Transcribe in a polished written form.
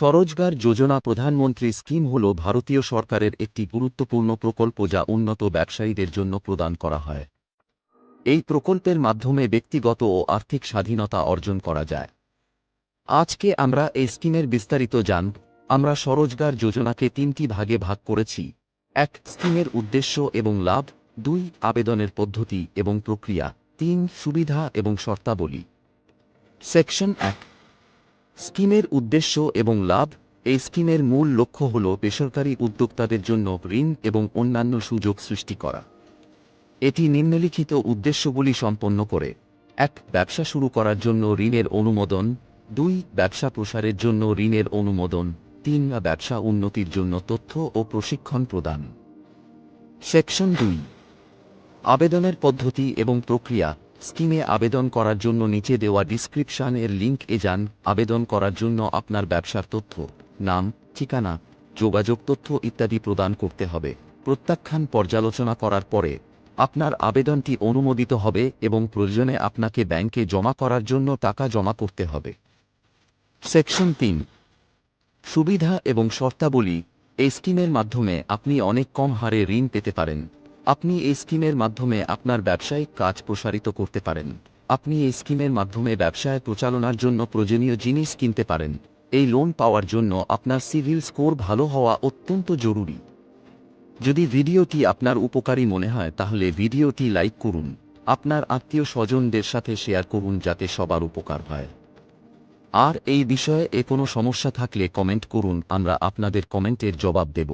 স্বরোজগার যোজনা প্রধানমন্ত্রী স্কিম হল ভারতীয় সরকারের একটি গুরুত্বপূর্ণ প্রকল্প যা উন্নত ব্যবসায়ীদের জন্য প্রদান করা হয়। এই প্রকল্পের মাধ্যমে ব্যক্তিগত ও আর্থিক স্বাধীনতা অর্জন করা যায়। আজকে আমরা এই স্কিমের বিস্তারিত জানব। আমরা স্বরোজগার যোজনাকে তিনটি ভাগে ভাগ করেছি: ১. স্কিমের উদ্দেশ্য এবং লাভ, ২. আবেদনের পদ্ধতি এবং প্রক্রিয়া, ৩. সুবিধা এবং শর্তাবলী। সেকশন ১, স্কিমের উদ্দেশ্য এবং লাভ। এই স্কিমের মূল লক্ষ্য হল বেসরকারি উদ্যোক্তাদের জন্য ঋণ এবং অন্যান্য সুযোগ সৃষ্টি করা। এটি নিম্নলিখিত উদ্দেশ্যগুলি সম্পন্ন করে: ১. ব্যবসা শুরু করার জন্য ঋণের অনুমোদন, ২. ব্যবসা প্রসারের জন্য ঋণের অনুমোদন, ৩. ব্যবসা উন্নতির জন্য তথ্য ও প্রশিক্ষণ প্রদান। সেকশন ২, আবেদনের পদ্ধতি এবং প্রক্রিয়া। স্কিমে আবেদন করার জন্য নিচে দেওয়া ডিসক্রিপশন এর লিঙ্ক এ যান। আবেদন করার জন্য আপনার ব্যবসার তথ্য, নাম, ঠিকানা, যোগাযোগ তথ্য ইত্যাদি প্রদান করতে হবে। প্রত্যাখ্যান পর্যালোচনা করার পরে আপনার আবেদনটি অনুমোদিত হবে এবং প্রয়োজনে আপনাকে ব্যাংকে জমা করার জন্য টাকা জমা করতে হবে। সেকশন ৩, সুবিধা এবং শর্তাবলী। এই স্কিমের মাধ্যমে আপনি অনেক কম হারে ঋণ পেতে পারেন। আপনি এই স্কিমের মাধ্যমে আপনার ব্যবসায়িক কাজ প্রসারিত করতে পারেন। আপনি এই স্কিমের মাধ্যমে ব্যবসায় প্রচালনার জন্য প্রয়োজনীয় জিনিস কিনতে পারেন। এই লোন পাওয়ার জন্য আপনার সিভিল স্কোর ভালো হওয়া অত্যন্ত জরুরি। যদি ভিডিওটি আপনার উপকারী মনে হয় তাহলে ভিডিওটি লাইক করুন, আপনার আত্মীয় স্বজনদের সাথে শেয়ার করুন যাতে সবার উপকার হয়। আর এই বিষয়ে কোনো সমস্যা থাকলে কমেন্ট করুন, আমরা আপনাদের কমেন্টের জবাব দেব।